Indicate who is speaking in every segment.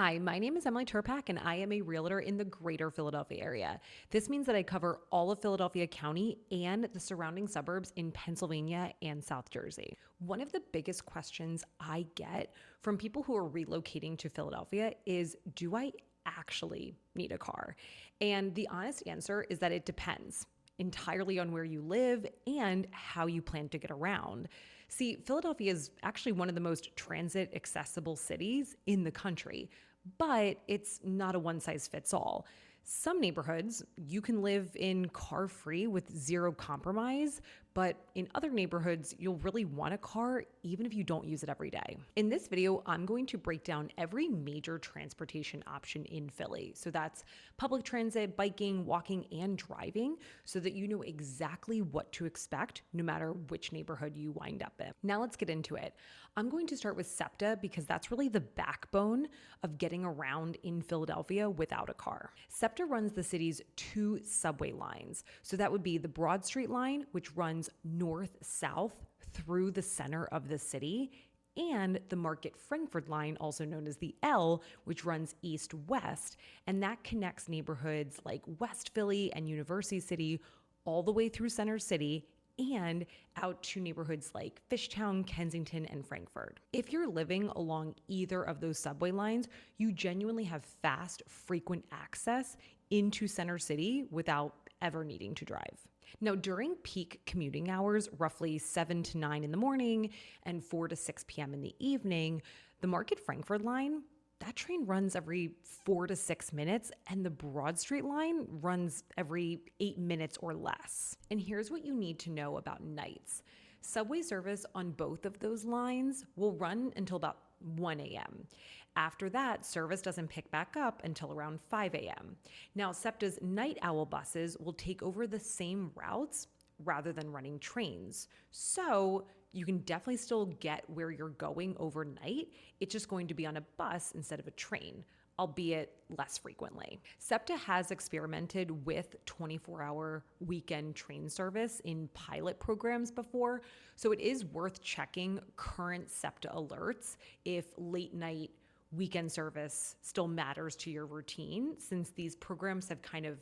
Speaker 1: Hi, my name is Emily Turpak, and I am a realtor in the greater Philadelphia area. This means that I cover all of Philadelphia County and the surrounding suburbs in Pennsylvania and South Jersey. One of the biggest questions I get from people who are relocating to Philadelphia is, do I actually need a car? And the honest answer is that it depends entirely on where you live and how you plan to get around. See, Philadelphia is actually one of the most transit accessible cities in the country, but it's not a one size fits all. Some neighborhoods you can live in car free with zero compromise, but in other neighborhoods, you'll really want a car even if you don't use it every day. In this video, I'm going to break down every major transportation option in Philly. So that's public transit, biking, walking, and driving, so that you know exactly what to expect no matter which neighborhood you wind up in. Now let's get into it. I'm going to start with SEPTA because that's really the backbone of getting around in Philadelphia without a car. SEPTA runs the city's two subway lines. So that would be the Broad Street line, which runs north-south through the center of the city, and the Market-Frankford line, also known as the L, which runs east-west, and that connects neighborhoods like West Philly and University City all the way through Center City and out to neighborhoods like Fishtown, Kensington, and Frankford. If you're living along either of those subway lines, you genuinely have fast, frequent access into Center City without ever needing to drive. Now, during peak commuting hours, roughly 7 to 9 in the morning and 4 to 6 p.m. in the evening, the Market-Frankford line, that train runs every 4 to 6 minutes, and the Broad Street line runs every 8 minutes or less. And here's what you need to know about nights. Subway service on both of those lines will run until about 1 a.m. After that, service doesn't pick back up until around 5 a.m. Now, SEPTA's night owl buses will take over the same routes rather than running trains. So you can definitely still get where you're going overnight. It's just going to be on a bus instead of a train, albeit less frequently. SEPTA has experimented with 24-hour weekend train service in pilot programs before, so it is worth checking current SEPTA alerts if late night weekend service still matters to your routine, since these programs have kind of,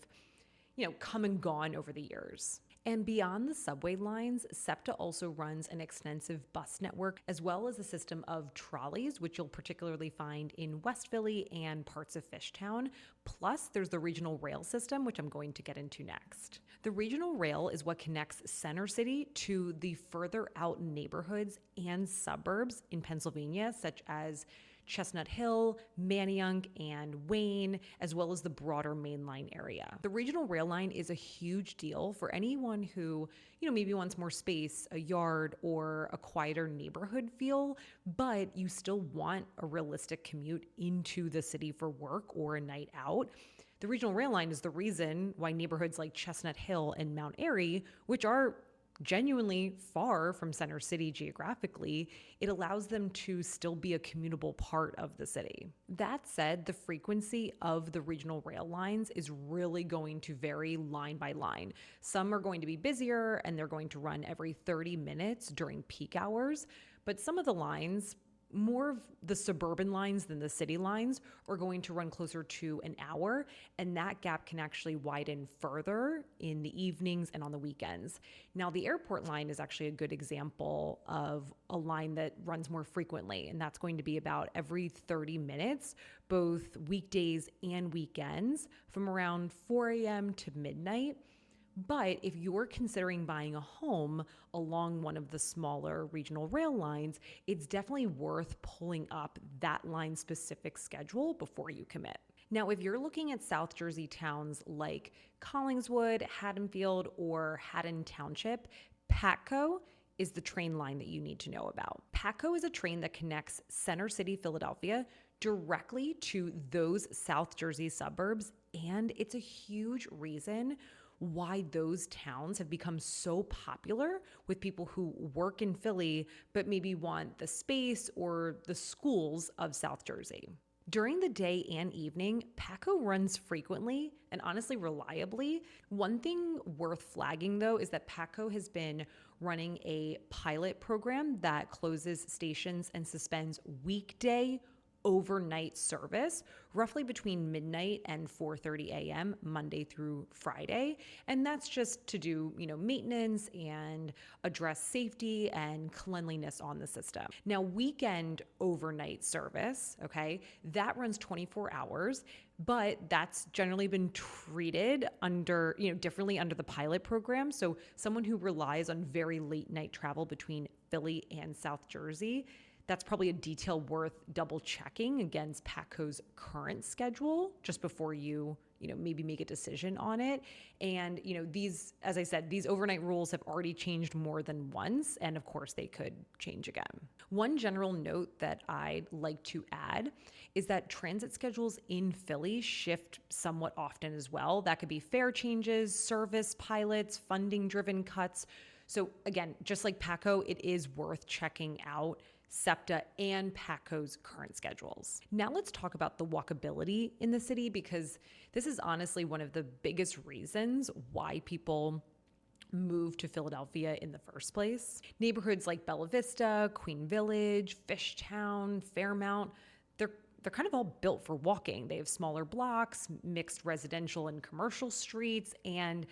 Speaker 1: come and gone over the years. And beyond the subway lines, SEPTA also runs an extensive bus network as well as a system of trolleys, which you'll particularly find in West Philly and parts of Fishtown. Plus, there's the regional rail system, which I'm going to get into next. The regional rail is what connects Center City to the further out neighborhoods and suburbs in Pennsylvania, such as Chestnut Hill, Manayunk, and Wayne, as well as the broader mainline area. The regional rail line is a huge deal for anyone who, maybe wants more space, a yard, or a quieter neighborhood feel, but you still want a realistic commute into the city for work or a night out. The regional rail line is the reason why neighborhoods like Chestnut Hill and Mount Airy, which are genuinely far from Center City geographically, it allows them to still be a commutable part of the city. That said, the frequency of the regional rail lines is really going to vary line by line. Some are going to be busier and they're going to run every 30 minutes during peak hours, but some of the lines, more of the suburban lines than the city lines, are going to run closer to an hour, and that gap can actually widen further in the evenings and on the weekends. Now, the airport line is actually a good example of a line that runs more frequently, and that's going to be about every 30 minutes, both weekdays and weekends, from around 4 a.m. to midnight. But if you're considering buying a home along one of the smaller regional rail lines, it's definitely worth pulling up that line's specific schedule before you commit. Now, if you're looking at South Jersey towns like Collingswood, Haddonfield, or Haddon Township, PATCO is the train line that you need to know about. PATCO is a train that connects Center City, Philadelphia, directly to those South Jersey suburbs, and it's a huge reason why those towns have become so popular with people who work in Philly but maybe want the space or the schools of South Jersey. During the day and evening, PATCO runs frequently and honestly reliably. One thing worth flagging, though, is that PATCO has been running a pilot program that closes stations and suspends weekday overnight service, roughly between midnight and 4:30 a.m. Monday through Friday. And that's just to do, maintenance and address safety and cleanliness on the system. Now, weekend overnight service, okay, that runs 24 hours, but that's generally been treated differently under the pilot program. So someone who relies on very late night travel between Philly and South Jersey, that's probably a detail worth double checking against PATCO's current schedule just before you maybe make a decision on it. And, these, as I said, these overnight rules have already changed more than once, and of course they could change again. One general note that I'd like to add is that transit schedules in Philly shift somewhat often as well. That could be fare changes, service pilots, funding-driven cuts. So again, just like PATCO, it is worth checking out SEPTA and PATCO's current schedules. Now let's talk about the walkability in the city, because this is honestly one of the biggest reasons why people move to Philadelphia in the first place. Neighborhoods like Bella Vista, Queen Village, Fishtown, Fairmount, they're kind of all built for walking. They have smaller blocks, mixed residential and commercial streets, and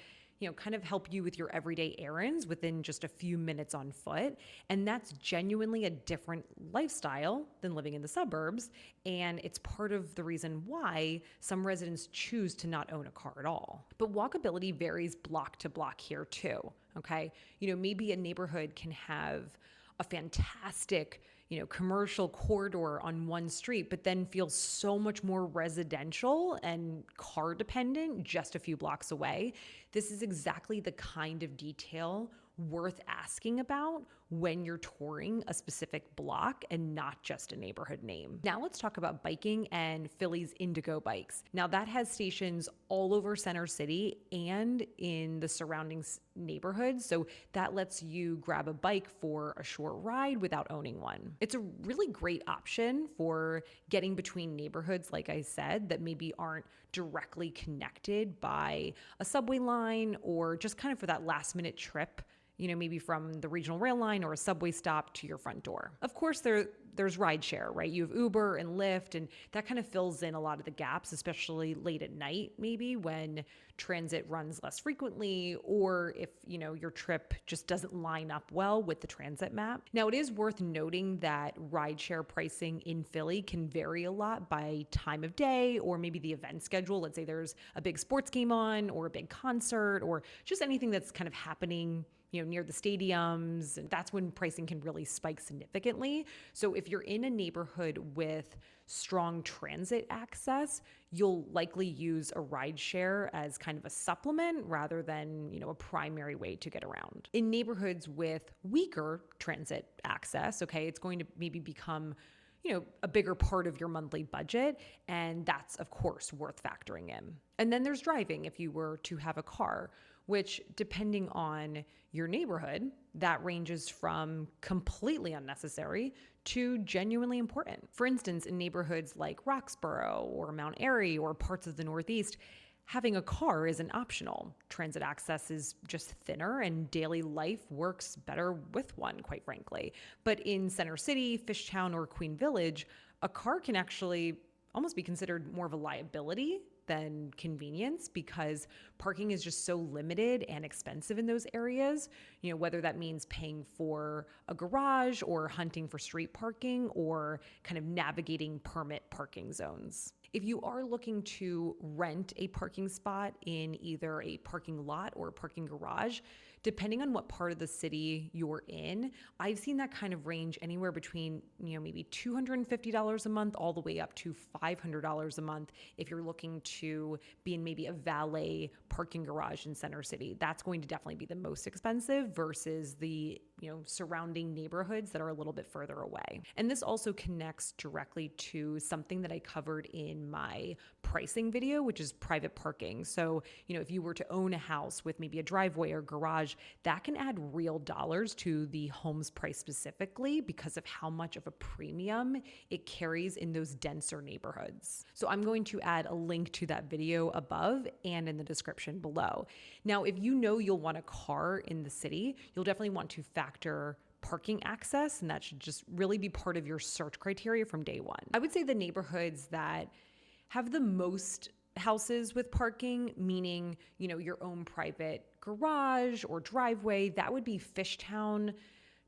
Speaker 1: kind of help you with your everyday errands within just a few minutes on foot. And that's genuinely a different lifestyle than living in the suburbs. And it's part of the reason why some residents choose to not own a car at all. But walkability varies block to block here too, okay? Maybe a neighborhood can have a fantastic commercial corridor on one street, but then feels so much more residential and car dependent just a few blocks away. This is exactly the kind of detail worth asking about when you're touring a specific block and not just a neighborhood name. Now let's talk about biking and Philly's Indego bikes. Now that has stations all over Center City and in the surrounding neighborhoods. So that lets you grab a bike for a short ride without owning one. It's a really great option for getting between neighborhoods, like I said, that maybe aren't directly connected by a subway line, or just kind of for that last minute trip, maybe from the regional rail line or a subway stop to your front door. Of course, there's Rideshare, right? You have Uber and Lyft, and that kind of fills in a lot of the gaps, especially late at night, maybe when transit runs less frequently, or if, your trip just doesn't line up well with the transit map. Now, it is worth noting that Rideshare pricing in Philly can vary a lot by time of day or maybe the event schedule. Let's say there's a big sports game on, or a big concert, or just anything that's kind of happening near the stadiums. And that's when pricing can really spike significantly. So if you're in a neighborhood with strong transit access, you'll likely use a rideshare as kind of a supplement rather than, a primary way to get around. In neighborhoods with weaker transit access, okay, it's going to maybe become a bigger part of your monthly budget. And that's, of course, worth factoring in. And then there's driving if you were to have a car, which, depending on your neighborhood, that ranges from completely unnecessary to genuinely important. For instance, in neighborhoods like Roxborough or Mount Airy or parts of the Northeast, having a car isn't optional. Transit access is just thinner, and daily life works better with one, quite frankly. But in Center City, Fishtown, or Queen Village, a car can actually almost be considered more of a liability than convenience, because parking is just so limited and expensive in those areas, whether that means paying for a garage or hunting for street parking or kind of navigating permit parking zones. If you are looking to rent a parking spot in either a parking lot or a parking garage, depending on what part of the city you're in, I've seen that kind of range anywhere between, maybe $250 a month all the way up to $500 a month if you're looking to be in maybe a valet parking garage in Center City. That's going to definitely be the most expensive versus the, surrounding neighborhoods that are a little bit further away. And this also connects directly to something that I covered in my pricing video, which is private parking. So, if you were to own a house with maybe a driveway or garage, that can add real dollars to the home's price specifically because of how much of a premium it carries in those denser neighborhoods. So I'm going to add a link to that video above and in the description below. Now, if you'll want a car in the city, you'll definitely want to factor parking access, and that should just really be part of your search criteria from day one. I would say the neighborhoods that have the most houses with parking, meaning, your own private garage or driveway, that would be Fishtown,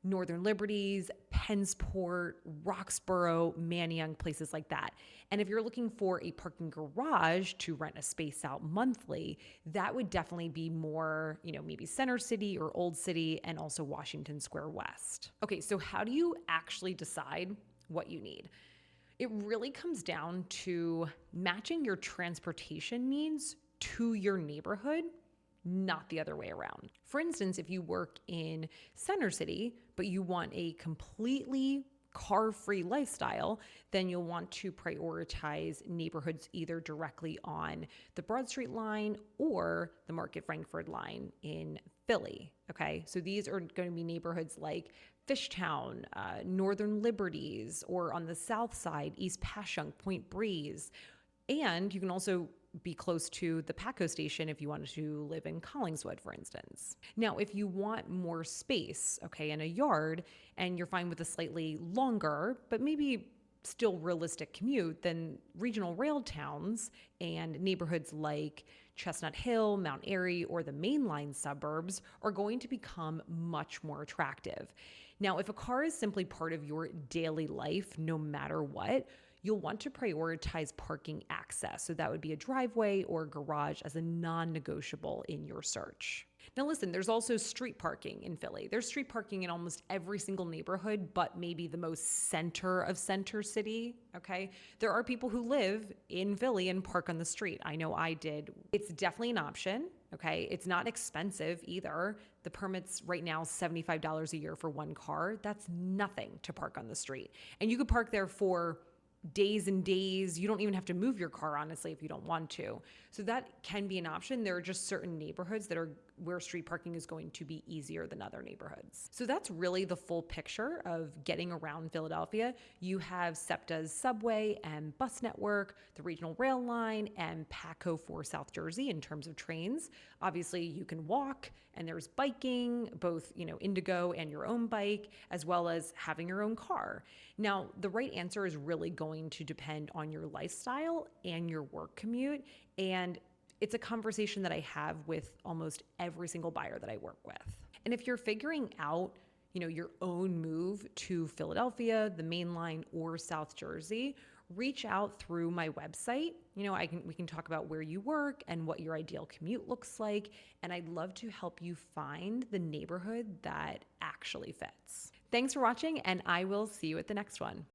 Speaker 1: Northern Liberties, Pensport, Roxborough, Manayunk, places like that. And if you're looking for a parking garage to rent a space out monthly, that would definitely be more, maybe Center City or Old City, and also Washington Square West. Okay, so how do you actually decide what you need? It really comes down to matching your transportation needs to your neighborhood, not the other way around. For instance, if you work in Center City, but you want a completely car-free lifestyle, then you'll want to prioritize neighborhoods either directly on the Broad Street line or the Market-Frankford line in Philly. Okay, so these are going to be neighborhoods like Fishtown, Northern Liberties, or on the south side, East Passyunk, Point Breeze. And you can also be close to the PATCO station if you wanted to live in Collingswood, for instance. Now, if you want more space, in a yard, and you're fine with a slightly longer, but maybe still realistic commute, then regional rail towns and neighborhoods like Chestnut Hill, Mount Airy, or the mainline suburbs are going to become much more attractive. Now, if a car is simply part of your daily life, no matter what, you'll want to prioritize parking access. So that would be a driveway or garage as a non-negotiable in your search. Now listen, there's also street parking in Philly. There's street parking in almost every single neighborhood, but maybe the most center of Center City, okay? There are people who live in Philly and park on the street. I know I did. It's definitely an option, okay? It's not expensive either. The permit's right now $75 a year for one car. That's nothing to park on the street. And you could park there for days and days. You don't even have to move your car, honestly, if you don't want to. So that can be an option. There are just certain neighborhoods that are where street parking is going to be easier than other neighborhoods. So that's really the full picture of getting around Philadelphia. You have SEPTA's subway and bus network, the regional rail line, and PATCO for South Jersey in terms of trains. Obviously, you can walk, and there's biking, both, Indego and your own bike, as well as having your own car. Now, the right answer is really going to depend on your lifestyle and your work commute, and it's a conversation that I have with almost every single buyer that I work with. And if you're figuring out, your own move to Philadelphia, the main line, or South Jersey, reach out through my website. We can talk about where you work and what your ideal commute looks like. And I'd love to help you find the neighborhood that actually fits. Thanks for watching, and I will see you at the next one.